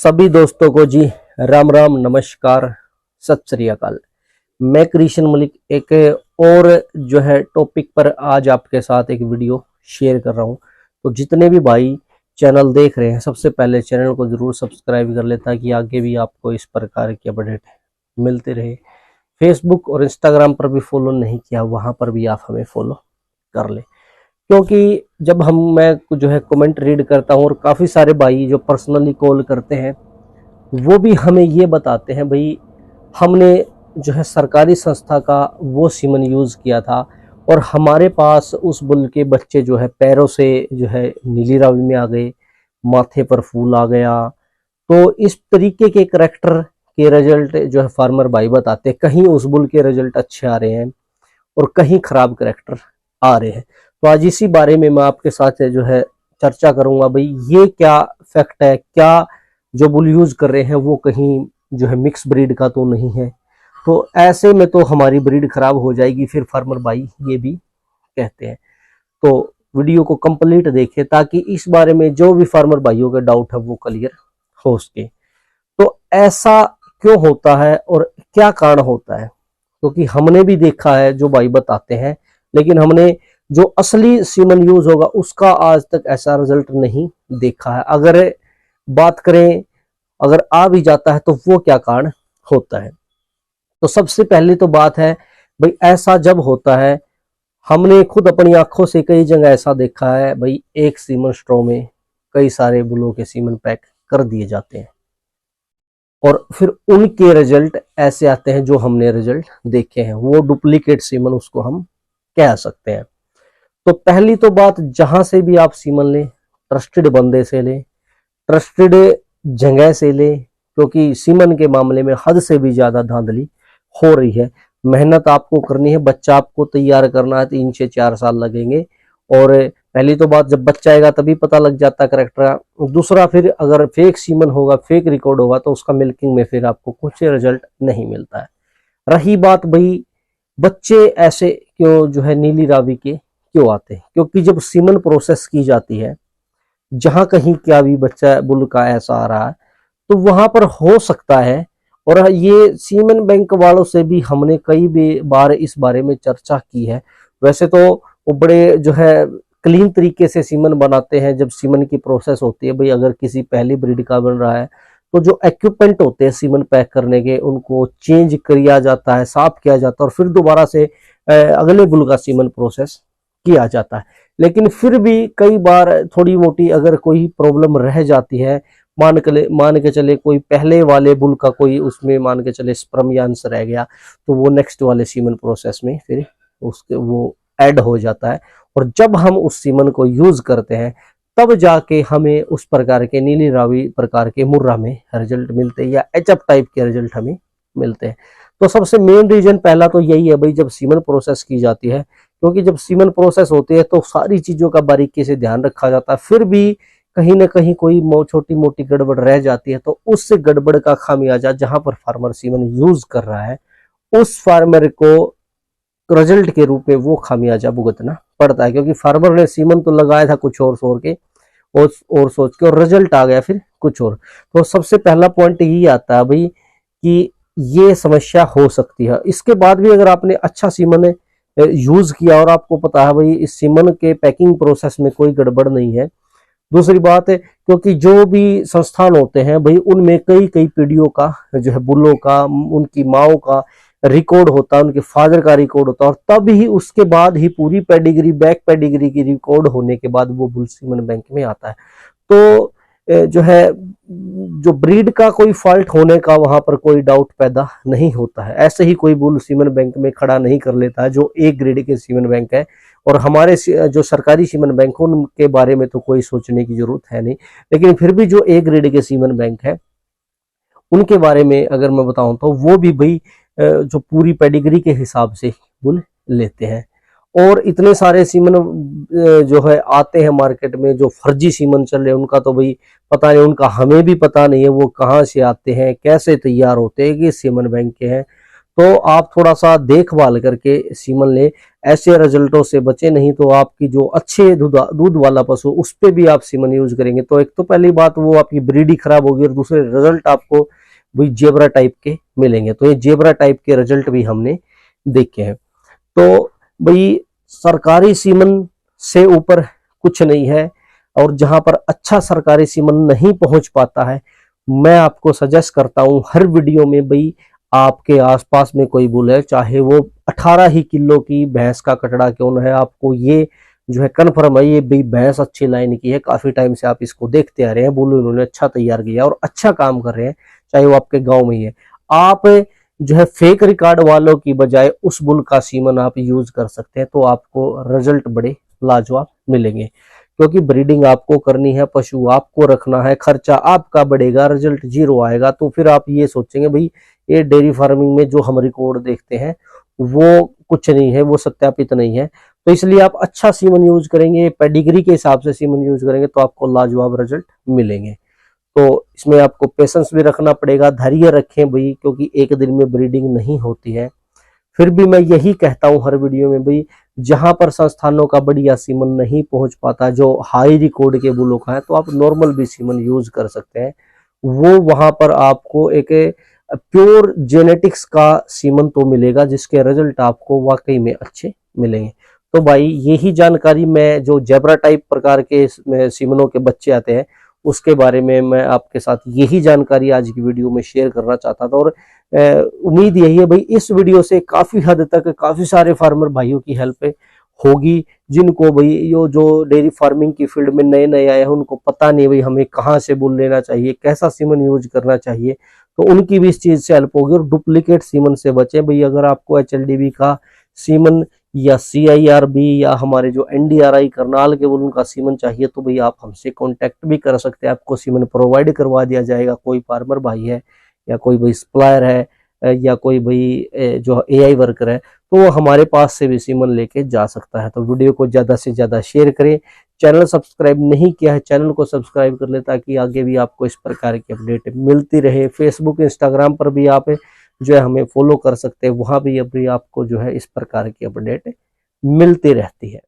सभी दोस्तों को जी राम राम, नमस्कार, सत श्री अकाल। मैं कृष्ण मलिक एक और टॉपिक पर आज आपके साथ एक वीडियो शेयर कर रहा हूं। तो जितने भी भाई चैनल देख रहे हैं, सबसे पहले चैनल को जरूर सब्सक्राइब कर ले ताकि आगे भी आपको इस प्रकार के अपडेट मिलते रहे। फेसबुक और इंस्टाग्राम पर भी फॉलो नहीं किया, वहां पर भी आप हमें फॉलो कर ले, क्योंकि जब मैं कमेंट रीड करता हूँ और काफ़ी सारे भाई जो पर्सनली कॉल करते हैं वो भी हमें ये बताते हैं भाई हमने सरकारी संस्था का वो सीमन यूज़ किया था और हमारे पास उस बुल के बच्चे पैरों से नीली रावी में आ गए, माथे पर फूल आ गया। तो इस तरीके के करैक्टर के रिजल्ट फार्मर भाई बताते, कहीं उस बुल के रिजल्ट अच्छे आ रहे हैं और कहीं खराब करैक्टर आ रहे हैं। तो आज इसी बारे में मैं आपके साथ चर्चा करूंगा भाई ये क्या फैक्ट है, क्या जो बुल यूज कर रहे हैं वो कहीं मिक्स ब्रीड का तो नहीं है। तो ऐसे में तो हमारी ब्रीड खराब हो जाएगी, फिर फार्मर भाई ये भी कहते हैं। तो वीडियो को कंप्लीट देखें ताकि इस बारे में जो भी फार्मर भाइयों के डाउट है वो क्लियर हो सके। तो ऐसा क्यों होता है और क्या कारण होता है, क्योंकि हमने भी देखा है जो भाई बताते हैं, लेकिन हमने जो असली सीमन यूज होगा उसका आज तक ऐसा रिजल्ट नहीं देखा है। अगर बात करें, अगर आ भी जाता है तो वो क्या कारण होता है। तो सबसे पहली तो बात है भाई, ऐसा जब होता है, हमने खुद अपनी आंखों से कई जगह ऐसा देखा है भाई, एक सीमन स्ट्रॉ में कई सारे बुलों के सीमन पैक कर दिए जाते हैं और फिर उनके रिजल्ट ऐसे आते हैं जो हमने रिजल्ट देखे हैं, वो डुप्लीकेट सीमन उसको हम कह सकते हैं। तो पहली तो बात, जहां से भी आप सीमन लें ट्रस्टेड बंदे से लें, ट्रस्टेड जगह से लें, क्योंकि सीमन के मामले में हद से भी ज्यादा धांधली हो रही है। मेहनत आपको करनी है, बच्चा आपको तैयार करना है, 3 से 4 साल लगेंगे। और पहली तो बात, जब बच्चा आएगा तभी पता लग जाता है करेक्टर। दूसरा, फिर अगर फेक सीमन होगा, फेक रिकॉर्ड होगा तो उसका मिल्किंग में फिर आपको कुछ रिजल्ट नहीं मिलता है। रही बात भाई बच्चे ऐसे क्यों नीली रावी के क्यों आते हैं, क्योंकि जब सीमन प्रोसेस की जाती है, जहां कहीं क्या भी बच्चा बुल का ऐसा आ रहा है तो वहां पर हो सकता है। और ये सीमन बैंक वालों से भी हमने कई बार इस बारे में चर्चा की है। वैसे तो वो बड़े क्लीन तरीके से सीमन बनाते हैं जब सीमन की प्रोसेस होती है भाई। अगर किसी पहली ब्रीड का बन रहा है तो जो इक्विपमेंट होते हैं सीमन पैक करने के, उनको चेंज किया जाता है, साफ किया जाता है और फिर दोबारा से अगले बुल का सीमन प्रोसेस किया जाता है। लेकिन फिर भी कई बार थोड़ी मोटी अगर कोई प्रॉब्लम रह जाती है, मान के चले कोई पहले वाले बुल का कोई उसमें मान के चले स्पर्म या अंश रह गया, तो वो नेक्स्ट वाले सीमन प्रोसेस में फिर उसके वो ऐड हो जाता है। और जब हम उस सीमन को यूज करते हैं तब जाके हमें उस प्रकार के नीली रावी प्रकार के मुर्रा में रिजल्ट मिलते हैं या एचएफ टाइप के रिजल्ट हमें मिलते हैं। तो सबसे मेन रीजन पहला तो यही है भाई, जब सीमन प्रोसेस की जाती है, क्योंकि जब सीमन प्रोसेस होती है तो सारी चीजों का बारीकी से ध्यान रखा जाता है, फिर भी कहीं ना कहीं कोई छोटी मोटी गड़बड़ रह जाती है तो उससे गड़बड़ का खामियाजा जहां पर फार्मर सीमन यूज कर रहा है उस फार्मर को रिजल्ट के रूप में वो खामियाजा भुगतना पड़ता है। क्योंकि फार्मर ने सीमन तो लगाया था कुछ और सोच के और रिजल्ट आ गया फिर कुछ और। तो सबसे पहला पॉइंट यही आता है भाई कि ये समस्या हो सकती है। इसके बाद भी अगर आपने अच्छा सीमन यूज किया और आपको पता है भाई इस सीमन के पैकिंग प्रोसेस में कोई गड़बड़ नहीं है। दूसरी बात है, क्योंकि जो भी संस्थान होते हैं भाई उनमें कई पीढ़ियों का बुलों का, उनकी माओ का रिकॉर्ड होता है, उनके फादर का रिकॉर्ड होता है, और तब ही उसके बाद ही पूरी पेडिग्री, बैक पेडिग्री की रिकॉर्ड होने के बाद वो बुल सीमन बैंक में आता है। तो जो ब्रीड का कोई फॉल्ट होने का वहां पर कोई डाउट पैदा नहीं होता है। ऐसे ही कोई बुल सीमन बैंक में खड़ा नहीं कर लेता है जो एक ग्रेड के सीमन बैंक है। और हमारे जो सरकारी सीमन बैंक उनके बारे में तो कोई सोचने की जरूरत है नहीं, लेकिन फिर भी जो एक ग्रेड के सीमन बैंक है उनके बारे में अगर मैं बताऊं तो वो भी भाई जो पूरी पेडिग्री के हिसाब से बुल लेते हैं। और इतने सारे सीमन आते हैं मार्केट में जो फर्जी सीमन चल रहे हैं, उनका तो भाई पता नहीं, उनका हमें भी पता नहीं है वो कहाँ से आते हैं, कैसे तैयार होते हैं, कि सीमन बैंक के हैं। तो आप थोड़ा सा देखभाल करके सीमन ले, ऐसे रिजल्टों से बचे, नहीं तो आपकी जो अच्छे दूध वाला पशु उस पे भी आप सीमन यूज करेंगे तो एक तो पहली बात वो आपकी ब्रीड ही खराब होगी और दूसरे रिजल्ट आपको वही जेब्रा टाइप के मिलेंगे। तो ये जेब्रा टाइप के रिजल्ट भी हमने देखे हैं। तो भाई सरकारी सीमन से ऊपर कुछ नहीं है, और जहां पर अच्छा सरकारी सीमन नहीं पहुंच पाता है, मैं आपको सजेस्ट करता हूं हर वीडियो में, भाई आपके आसपास में कोई बुल है, चाहे वो 18 ही किलो की भैंस का कटड़ा क्यों न है, आपको ये जो है कन्फर्म है ये भाई भैंस अच्छी लाइन की है, काफी टाइम से आप इसको देखते आ रहे हैं, बुल उन्होंने अच्छा तैयार किया और अच्छा काम कर रहे हैं, चाहे वो आपके गाँव में ही है। आप जो है फेक रिकॉर्ड वालों की बजाय उस बुल का सीमन आप यूज कर सकते हैं, तो आपको रिजल्ट बड़े लाजवाब मिलेंगे। क्योंकि ब्रीडिंग आपको करनी है, पशु आपको रखना है, खर्चा आपका बढ़ेगा, रिजल्ट जीरो आएगा। तो फिर आप ये सोचेंगे भाई ये डेयरी फार्मिंग में जो हम रिकॉर्ड देखते हैं वो कुछ नहीं है, वो सत्यापित नहीं है। तो इसलिए आप अच्छा सीमन यूज करेंगे, पेडिग्री के हिसाब से सीमन यूज करेंगे तो आपको लाजवाब रिजल्ट मिलेंगे। तो इसमें आपको पेशेंस भी रखना पड़ेगा, धैर्य रखें भाई, क्योंकि एक दिन में ब्रीडिंग नहीं होती है। फिर भी मैं यही कहता हूं हर वीडियो में भाई, जहां पर संस्थानों का बढ़िया सीमन नहीं पहुंच पाता, जो हाई रिकॉर्ड के बुलों का है, तो आप नॉर्मल भी सीमन यूज कर सकते हैं। वो वहां पर आपको एक प्योर जेनेटिक्स का सीमन तो मिलेगा जिसके रिजल्ट आपको वाकई में अच्छे मिलेंगे। तो भाई यही जानकारी, मैं जो जेब्रा टाइप प्रकार के सीमनों के बच्चे आते हैं उसके बारे में मैं आपके साथ यही जानकारी आज की वीडियो में शेयर करना चाहता था। और उम्मीद यही है भाई इस वीडियो से काफी हद तक काफी सारे फार्मर भाइयों की हेल्प होगी, जिनको भाई यो जो डेयरी फार्मिंग की फील्ड में नए नए आए हैं उनको पता नहीं भाई हमें कहाँ से बुल लेना चाहिए, कैसा सीमन यूज करना चाहिए, तो उनकी भी इस चीज से हेल्प होगी। और डुप्लीकेट सीमन से बचे भाई। अगर आपको HLDB का सीमन या CIRB या हमारे जो NDRI करनाल के बुल का सीमन चाहिए तो भाई आप हमसे कांटेक्ट भी कर सकते हैं, आपको सीमन प्रोवाइड करवा दिया जाएगा। कोई फार्मर भाई है या कोई भाई सप्लायर है या कोई भाई जो AI वर्कर है तो वो हमारे पास से भी सीमन लेके जा सकता है। तो वीडियो को ज्यादा से ज्यादा शेयर करें। चैनल सब्सक्राइब नहीं किया है, चैनल को सब्सक्राइब कर ले ताकि आगे भी आपको इस प्रकार की अपडेट मिलती रहे। फेसबुक इंस्टाग्राम पर भी आप जो है हमें फॉलो कर सकते हैं, वहां भी अभी आपको जो है इस प्रकार की अपडेट मिलती रहती है।